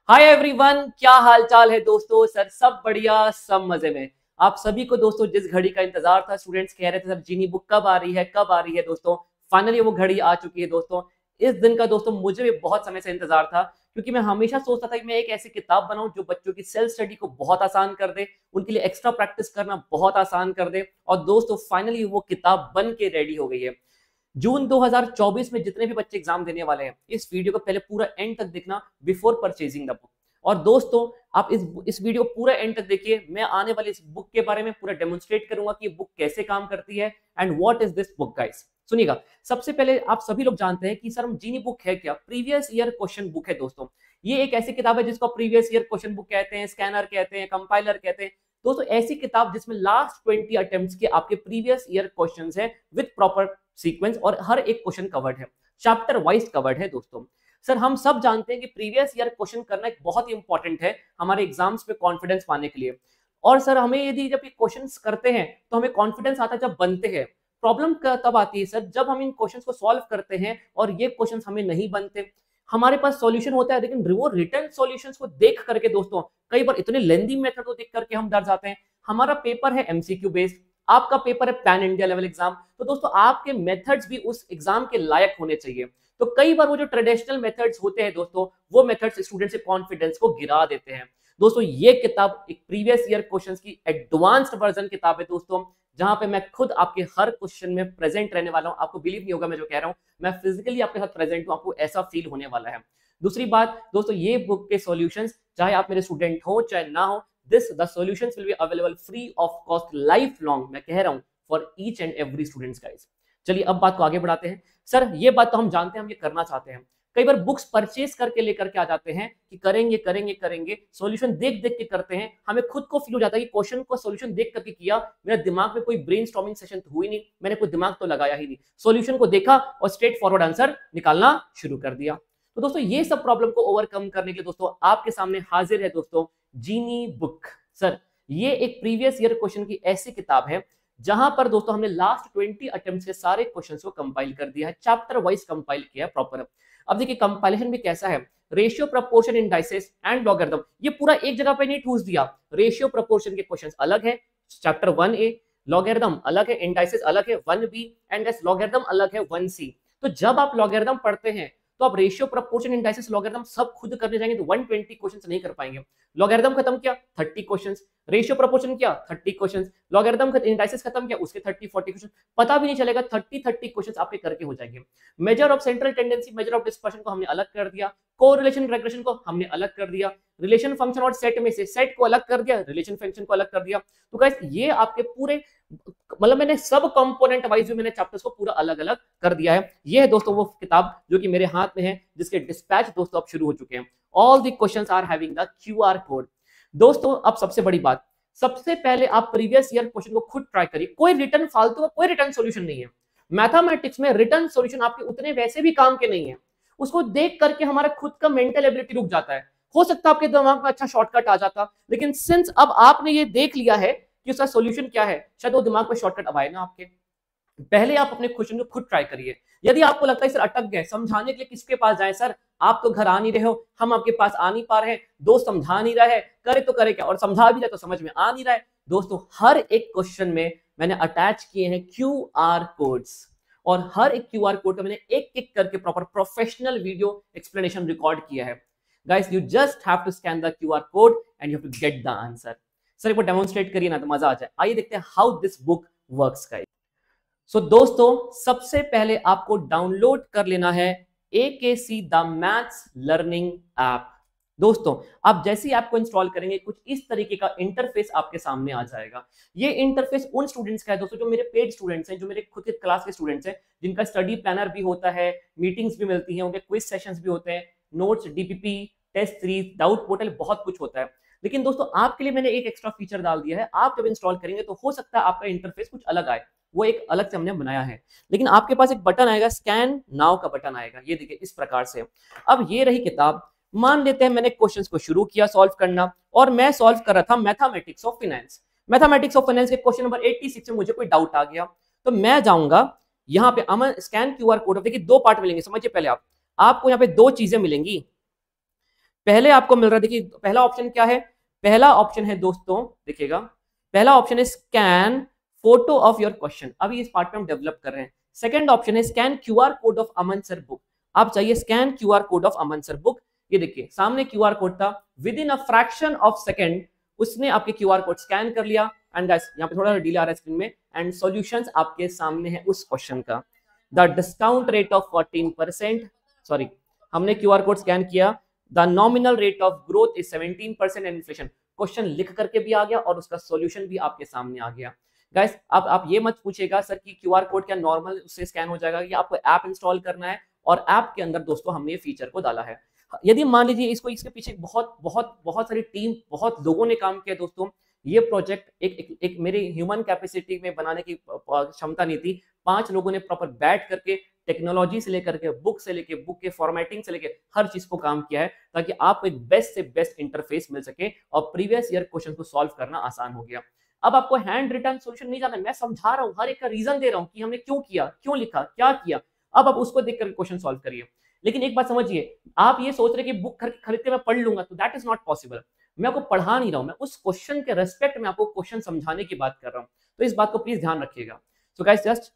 Hi everyone, क्या हाल चाल है दोस्तों। सर सब बढ़िया, सब मजे में। आप सभी को दोस्तों जिस घड़ी का इंतजार था, स्टूडेंट्स कह रहे थे सर जीनी बुक कब आ रही है, कब आ रही है दोस्तों। फाइनली वो घड़ी आ चुकी है दोस्तों। इस दिन का दोस्तों मुझे भी बहुत समय से इंतजार था, क्योंकि मैं हमेशा सोचता था कि मैं एक ऐसी किताब बनाऊं जो बच्चों की सेल्फ स्टडी को बहुत आसान कर दे, उनके लिए एक्स्ट्रा प्रैक्टिस करना बहुत आसान कर दे। और दोस्तों फाइनली वो किताब बन के रेडी हो गई है। जून 2024 में जितने भी बच्चे एग्जाम देने वाले हैं, इस वीडियो को पहले पूरा एंड तक देखना बिफोर परचेजिंग द बुक। और दोस्तों आप इस वीडियो पूरा एंड तक देखिए। मैं आने वाली इस बुक के बारे में पूरा डेमोन्स्ट्रेट करूंगा कि ये बुक कैसे काम करती है and what is this book guys. सुनिएगा, सबसे पहले आप सभी लोग जानते हैं कि सर जीनी बुक है क्या। प्रीवियस ईयर क्वेश्चन बुक है दोस्तों। ये एक ऐसी किताब है जिसको प्रीवियस ईयर क्वेश्चन बुक कहते हैं, स्कैनर कहते हैं, कंपाइलर कहते हैं। दोस्तों ऐसी किताब जिसमें लास्ट 20 अटेम्प्ट्स के आपके प्रीवियस ईयर क्वेश्चंस है विद प्रॉपर सीक्वेंस, और हर एक क्वेश्चन कवर्ड है, चैप्टर वाइज कवर्ड है दोस्तों। सर हम सब जानते हैं कि प्रीवियस ईयर क्वेश्चन करना एक बहुत ही इंपॉर्टेंट है हमारे एग्जाम्स में कॉन्फिडेंस पाने के लिए। और सर हमें यदि जब ये क्वेश्चंस करते हैं तो हमें कॉन्फिडेंस आता है जब बनते हैं। प्रॉब्लम तब आती है सर जब हम इन क्वेश्चंस को सॉल्व करते हैं और ये क्वेश्चंस हमें नहीं बनते। हमारे पास सॉल्यूशन होता है, लेकिन वो रिटर्न सॉल्यूशंस को देख करके दोस्तों कई बार इतने लेंदी मेथड को देख करके हम डर जाते हैं। हमारा पेपर है एमसीक्यू बेस्ड, आपका पेपर है पैन इंडिया लेवल एग्जाम, तो दोस्तों आपके मेथड्स भी उस एग्जाम के लायक होने चाहिए। तो कई बार वो जो ट्रेडिशनल मेथड्स होते हैं दोस्तों, वो मेथड्स स्टूडेंट से कॉन्फिडेंस को गिरा देते हैं। दोस्तों ये किताब एक प्रीवियस ईयर क्वेश्चंस की एडवांस्ड वर्जन किताब है दोस्तों, जहां पे मैं खुद आपके हर क्वेश्चन में प्रेजेंट रहने वाला हूं। आपको बिलीव नहीं होगा मैं जो कह रहा हूं, मैं फिजिकली आपके साथ प्रेजेंट हूं, आपको ऐसा फील होने वाला है। दूसरी बात दोस्तों, ये बुक के सॉल्यूशंस चाहे आप मेरे स्टूडेंट हो चाहे ना हो, the solutions will be available free of cost life long, मैं कह रहा हूं, for each and every students guys. चलिए अब बात को आगे बढ़ाते हैं। सर ये बात तो हम जानते हैं, हम ये करना चाहते हैं। कई बार बुक्स परचेज करके लेकर के आ जाते हैं कि करेंगे करेंगे करेंगे, सॉल्यूशन देख देख के करते हैं। हमें खुद को फील हो जाता है कि क्वेश्चन को सॉल्यूशन देख करके किया, मेरे दिमाग में कोई ब्रेनस्टॉर्मिंग सेशन तो हुई नहीं, मैंने कोई दिमाग तो लगाया ही नहीं, सॉल्यूशन को देखा और स्ट्रेट फॉरवर्ड आंसर निकालना शुरू कर दिया। तो दोस्तों ये सब प्रॉब्लम को ओवरकम करने के लिए दोस्तों आपके सामने हाजिर है दोस्तों जीनी बुक। सर ये एक प्रीवियस ईयर क्वेश्चन की ऐसी किताब है जहां पर दोस्तों हमने लास्ट 20 अटेम्प्ट्स के सारे क्वेश्चंस को कंपाइल कर दिया है, चैप्टर वाइज कंपाइल किया है प्रॉपर। अब देखिए कंपाइलेशन भी कैसा है, ratio proportion indices and logarithm, ये पूरा एक जगह पे नहीं ठूस दिया। रेशियो प्रपोर्शन के क्वेश्चंस अलग है, चैप्टर 1A, लॉगरिथम अलग है, इंडाइसेस अलग है 1B, एंड लॉगरिथम अलग है 1C। तो जब आप लॉगरिथम पढ़ते हैं तो आप रेशियो प्रपोर्शन इंडाइसेस लॉगरिथम सब खुद करने जाएंगे तो 120 क्वेश्चंस नहीं कर पाएंगे। लॉगरिथम खत्म किया 30 क्वेश्चंस, रेशियो प्रपोर्शन किया 30 क्वेश्चंस, लॉगरिथम इंडाइसेस खत्म किया उसके 30-40 क्वेश्चन, पता भी नहीं चलेगा 30 क्वेश्चंस आपके करके हो जाएंगे। Measure of central tendency, measure of dispersion को हमने अलग कर दिया, कोरिलेशन रेग्रेशन को हमने अलग कर दिया, रिलेशन फंक्शन और सेट में से सेट को अलग कर दिया, रिलेशन फंक्शन को अलग कर दिया। तो गाइस ये आपके पूरे मतलब मैंने सब कंपोनेंट वाइज मैंने चैप्टर्स को पूरा अलग अलग कर दिया है। ये है दोस्तों वो किताब जो कि मेरे हाथ में है, जिसके डिस्पैच दोस्तों अब शुरू हो चुके हैं। All the questions are having the QR code. दोस्तों अब सबसे बड़ी बात, सबसे पहले आप प्रीवियस ईयर क्वेश्चन को खुद ट्राई करिए। कोई रिटर्न फालतू का कोई रिटर्न सॉल्यूशन नहीं है। मैथमेटिक्स में रिटर्न सॉल्यूशन आपके उतने वैसे भी काम के नहीं है। उसको देख करके हमारा खुद का मेंटल एबिलिटी रुक जाता है। हो सकता है आपके दिमाग में अच्छा शॉर्टकट आ जाता, लेकिन सिंस अब आपने ये देख लिया है कि उसका सॉल्यूशन क्या है, शायद वो दिमाग में शॉर्टकट अब आए ना आपके। पहले आप अपने क्वेश्चन को खुद ट्राई करिए। यदि आपको लगता है सर अटक गए, समझाने के लिए किसके पास जाए सर, आप तो घर आ नहीं रहे हो, हम आपके पास आ नहीं पा रहे हैं, दोस्त समझा नहीं रहा है, करे तो करे क्या, और समझा भी जाए तो समझ में आ नहीं रहा है। दोस्तों हर एक क्वेश्चन में मैंने अटैच किए हैं QR कोड्स, और हर एक QR कोड का मैंने एक एक करके proper professional video explanation record किया है। Guys you just have to scan the QR code and you have to get the answer. Sir एक बार डेमोन्स्ट्रेट करिए ना तो मजा आ जाए। आइए देखते हैं how this book works guys. So दोस्तों सबसे पहले आपको डाउनलोड कर लेना है AKC the maths learning app. दोस्तों आप जैसे ही ऐप को इंस्टॉल करेंगे कुछ इस तरीके का इंटरफेस आपके सामने आ जाएगा। ये इंटरफेस उन स्टूडेंट्स का है दोस्तों जो मेरे पेड स्टूडेंट्स हैं, जो मेरे खुद के क्लास के स्टूडेंट्स हैं, जिनका स्टडी प्लानर भी होता है, मीटिंग्स भी मिलती हैं, उनके क्विज सेशंस भी होते हैं, notes, DPP, test series, doubt portal, बहुत कुछ होता है। लेकिन दोस्तों आपके लिए मैंने एक एक्स्ट्रा फीचर डाल दिया है। आप जब इंस्टॉल करेंगे तो हो सकता है आपका इंटरफेस कुछ अलग आए, वो एक अलग से हमने बनाया है। लेकिन आपके पास एक बटन आएगा, स्कैन नाउ का बटन आएगा, ये देखिए इस प्रकार से। अब ये रही किताब। मान लेते हैं मैंने क्वेश्चंस को शुरू किया सॉल्व करना, और मैं सॉल्व कर रहा था mathematics of finance. Mathematics of finance के क्वेश्चन नंबर 86 में मुझे कोई डाउट आ गया, तो मैं जाऊंगा यहाँ पे अमन स्कैन QR कोड। देखिए दो पार्ट मिलेंगे, समझिए पहले आपको यहाँ पे दो चीजें मिलेंगी। पहले आपको मिल रहा है, देखिए पहला ऑप्शन क्या है, पहला ऑप्शन है दोस्तों, देखिएगा पहला ऑप्शन है scan photo of your question, अभी इस पार्ट में हम डेवलप कर रहे हैं। सेकंड ऑप्शन है scan QR code of Aman sir book, आप चाहिए scan QR code of Aman sir book. ये देखिए सामने क्यूआर कोड था, with in a fraction of second उसने आपके क्यूआर कोड स्कैन कर लिया। एंड गाइस यहाँ पे थोड़ा डिले आ रहा है स्क्रीन में, एंड सॉल्यूशंस आपके सामने है उस क्वेश्चन का। The discount rate of 14%, sorry हमने क्यूआर कोड स्कैन किया, the nominal rate of growth is 17% and inflation, question लिख करके भी आ गया और उसका सॉल्यूशन भी आपके सामने आ गया। गाइस अब आप ये मत पूछेगा सर कि क्यूआर कोड क्या नॉर्मल उससे स्कैन हो जाएगा, या आपको ऐप इंस्टॉल करना है और ऐप के अंदर दोस्तों हमने ये फीचर को डाला है। यदि मान लीजिए इसको, इसके पीछे बहुत बहुत बहुत सारी टीम, बहुत लोगों ने काम किया दोस्तों, ये प्रोजेक्ट एक मेरे ह्यूमन कैपेसिटी में बनाने की क्षमता नहीं थी, 5 लोगों ने प्रॉपर बैठ करके टेक्नोलॉजी से लेकर के बुक से लेके बुक के फॉर्मेटिंग से लेके हर चीज को काम किया है, ताकि आपको एक बेस्ट से बेस्ट इंटरफेस मिल सके और प्रीवियस ईयर क्वेश्चन को सॉल्व करना आसान हो गया। अब आपको हैंड रिटन सॉल्यूशन नहीं जाना, मैं समझा रहा हूँ, हर एक का रीजन दे रहा हूँ कि हमने क्यों किया, क्यों लिखा, क्या किया, अब आप उसको देख कर क्वेश्चन सॉल्व करिए। लेकिन एक बात समझिए, आप ये सोच रहे कि बुक खरीद के मैं पढ़ लूंगा, तो दैट इज नॉट पॉसिबल। मैं आपको पढ़ा नहीं रहा हूं, मैं उस क्वेश्चन के रेस्पेक्ट में आपको क्वेश्चन समझाने की बात कर रहा हूं, तो इस बात को प्लीज ध्यान रखिएगा। So guys just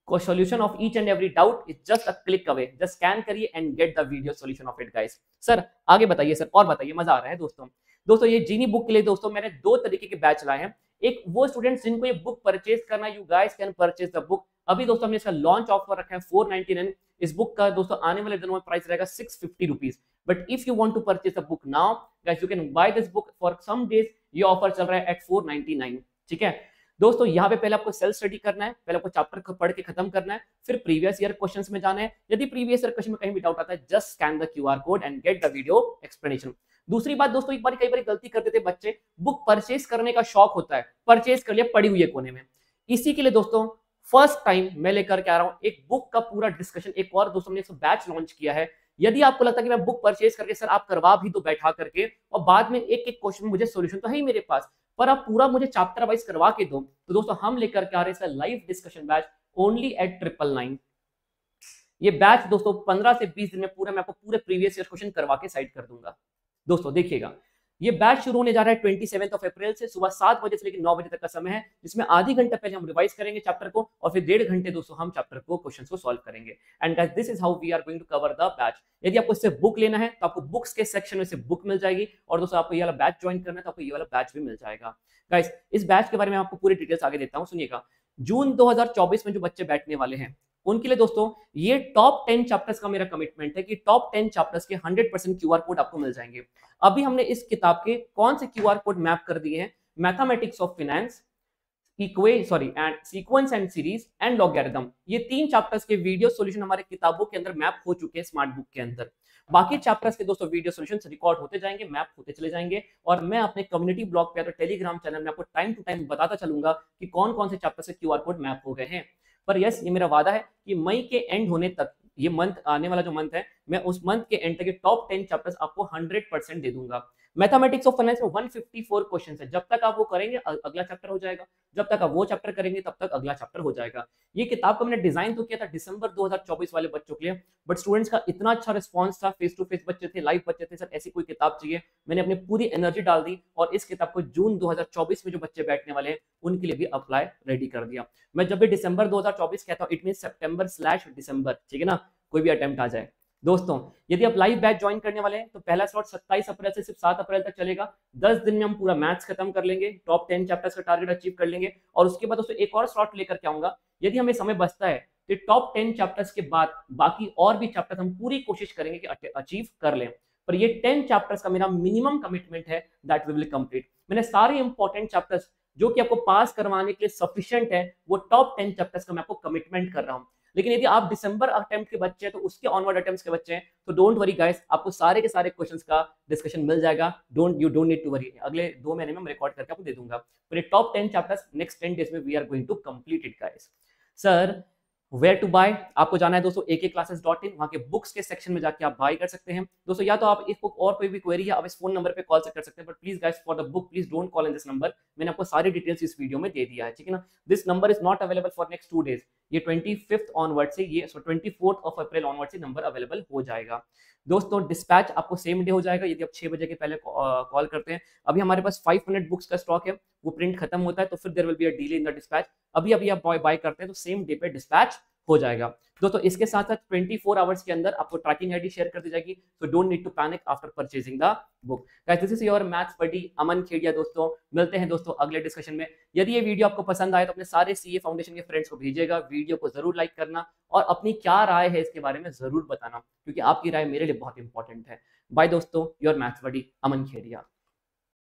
solution of each and every doubt is just a click away, just scan करिए and get the video solution of it guys। Sir आगे बताइए सर, और बताइए, मजा आ रहा है दोस्तों ये जीनी बुक के लिए दोस्तों मैंने 2 तरीके के बैच लाए हैं। एक वो स्टूडेंट्स जिनको ये बुक परचेज करना, you guys can purchase the book. अभी दोस्तों हमने इसका लॉन्च ऑफर रखा है 499, इस बुक का दोस्तों आने वाले दिनों में प्राइस रहेगा 650 rupees. But if you want to purchase the book now guys, you can buy this book for some days, ये ऑफर चल रहा है एट 499। ठीक है दोस्तों, यहाँ पे पहले आपको सेल्फ स्टडी करना है, पहले आपको चैप्टर को पढ़ के खत्म करना है, फिर प्रीवियस ईयर क्वेश्चंस में जाना है। यदि प्रीवियस ईयर क्वेश्चन में कहीं भी डाउट आता है, just scan the QR code and get the video explanation. दूसरी बात दोस्तों, एक बार कई बार गलती करते थे बच्चे, बुक परचेज करने का शौक होता है, परचेज कर लिया पड़ी हुई है कोने में। इसी के लिए दोस्तों फर्स्ट टाइम मैं लेकर के आ रहा हूँ एक बुक का पूरा डिस्कशन। एक और दोस्तों ने बैच लॉन्च किया है। यदि आपको लगता है कि मैं बुक परचेज करके सर आप करवा भी दो बैठा करके, और बाद में एक एक क्वेश्चन मुझे सॉल्यूशन तो है ही मेरे पास, पर आप पूरा मुझे चैप्टर वाइज करवा के दो, तो दोस्तों हम लेकर के आ रहे हैं live discussion batch only at 999। ये बैच दोस्तों 15 से 20 दिन में पूरा मैं आपको पूरे प्रीवियस ईयर क्वेश्चन करवा के साइड कर दूंगा। दोस्तों देखिएगा, ये बैच शुरू होने जा रहा है 27 अप्रैल से, सुबह 7 बजे से लेकर 9 बजे तक का समय है, जिसमें आधी घंटा पहले हम रिवाइज करेंगे चैप्टर को, और फिर 1.5 घंटे दोस्तों हम चैप्टर को क्वेश्चंस को सॉल्व करेंगे। And guys this is how we are going to cover the batch. यदि आपको इससे बुक लेना है तो आपको बुक्स के सेक्शन में से बुक मिल जाएगी, और दोस्तों आपको ये वाला बैच ज्वाइन करना है तो आपको ये वाला बैच भी मिल जाएगा। गाइस इस बैच के बारे में आपको पूरी डिटेल्स आगे देता हूँ, सुनिएगा। जून 2024 में जो बच्चे बैठने वाले हैं उनके लिए दोस्तों ये टॉप 10 चैप्टर्स का मेरा कमिटमेंट है कि टॉप 10 चैप्टर्स के 100% क्यूआर कोड आपको मिल जाएंगे। अभी हमने इस किताब के कौन से क्यूआर कोड मैप कर दिए हैं, mathematics of finance, and sequence and series and logarithm, ये 3 चैप्टर्स के वीडियो सॉल्यूशन हमारे किताबों के अंदर मैप हो चुके हैं स्मार्ट बुक के अंदर। बाकी चैप्टर्स के दोस्तों वीडियो सॉल्यूशंस रिकॉर्ड होते जाएंगे, मैप होते चले जाएंगे, और मैं अपने कम्युनिटी ब्लॉग पे या तो टेलीग्राम चैनल में आपको टाइम टू टाइम बताता चलूंगा कि कौन कौन से चैप्टर से क्यूआर कोड मैप हो गए हैं। पर यस, ये मेरा वादा है कि मई के एंड होने तक, ये मंथ आने वाला जो मंथ है, मैं उस मंथ के एंड तक के टॉप 10 चैप्टर्स आपको 100% दे दूंगा। मैथमेटिक्स ऑफ फाइनेंस में 154 क्वेश्चन है, जब तक आप वो करेंगे अगला चैप्टर हो जाएगा, जब तक आप वो चैप्टर करेंगे तब तक अगला चैप्टर हो जाएगा। ये किताब को मैंने डिजाइन तो किया था दिसंबर 2024 वाले बच्चों के लिए, बट स्टूडेंट्स का इतना अच्छा रिस्पॉन्स था, फेस टू फेस बच्चे थे, लाइव बच्चे थे, सर ऐसी कोई किताब चाहिए। मैंने अपनी पूरी एनर्जी डाल दी और इस किताब को जून 2024 में जो बच्चे बैठने वाले हैं उनके लिए भी अप्लाई रेडी कर दिया। मैं जब भी दिसंबर 2024 कहता हूँ, इट मीन सितंबर/दिसंबर, ठीक है ना, कोई भी अटेम्प्ट आ जाए। दोस्तों यदि आप लाइव बैच ज्वाइन करने वाले हैं तो पहला स्लॉट 27 अप्रैल से सिर्फ 7 अप्रैल तक चलेगा। 10 दिन में हम पूरा मैथ्स खत्म कर लेंगे, टॉप 10 चैप्टर्स का टारगेट अचीव कर लेंगे, और उसके बाद दोस्तों एक और स्लॉट लेकर के आऊंगा। यदि हमें समय बचता है तो टॉप 10 चैप्टर्स के बाद बाकी और भी चैप्टर्स हम पूरी कोशिश करेंगे कि अचीव कर लें। पर ये 10 चैप्टर्स का मेरा मिनिमम कमिटमेंट है दैट वी विल कंप्लीट। मैंने सारे इंपॉर्टेंट चैप्टर्स जो कि आपको पास करवाने के लिए सफिशिएंट है, वो टॉप 10 चैप्टर्स का मैं आपको कमिटमेंट कर रहा हूं। लेकिन यदि आप दिसंबर अटेम्प्ट के बच्चे हैं तो उसके ऑनवर्ड अटेम्प्ट्स के बच्चे हैं, तो डोंट वरी गाइस, आपको सारे के सारे क्वेश्चंस का डिस्कशन मिल जाएगा। You don't need to worry, अगले 2 महीने में मैं रिकॉर्ड करके आपको दे दूंगा। पर ये टॉप 10 चैप्टर्स नेक्स्ट 10 डेज में we are going to complete it guys. Sir where to buy, आपको जाना है दोस्तों akclasses.in, वहां के बुक्स के सेक्शन में जाके आप बाय कर सकते हैं दोस्तों। या तो आप इस बुक और कोई भी क्वेरी है आप इस फोन नंबर पे कॉल से कर सकते हैं, but please guys for the book please don't call in this number, मैंने आपको सारी डिटेल्स इस वीडियो में दे दिया है, ठीक है ना। This number is not available for next 2 days, ये 25th ऑनवर्ड से, ये 24th ऑफ अप्रैल ऑनवर्ड से नंबर अवेलेबल हो जाएगा दोस्तों। डिस्पैच आपको सेम डे हो जाएगा यदि आप 6 बजे के पहले कॉल करते हैं। अभी हमारे पास 500 बुक्स का स्टॉक है, वो प्रिंट खत्म होता है तो फिर there will be a delay in the dispatch. अभी अभी आप बाय करते हैं तो सेम डे पे डिस्पैच हो जाएगा दोस्तों। इसके साथ साथ 24 आवर्स के अंदर आपको ट्रैकिंग आईडी शेयर कर दी जाएगी, so don't need to panic after purchasing the book. Guys this is your maths buddy Aman Khedia दोस्तों, मिलते हैं दोस्तों अगले डिस्कशन में। यदि ये वीडियो आपको पसंद आए तो अपने सारे सीए फाउंडेशन के फ्रेंड्स को भेजिएगा, वीडियो को जरूर लाइक करना और अपनी क्या राय है इसके बारे में जरूर बताना, क्योंकि आपकी राय मेरे लिए बहुत इंपॉर्टेंट है। बाय दोस्तों, your maths buddy Aman Khedia.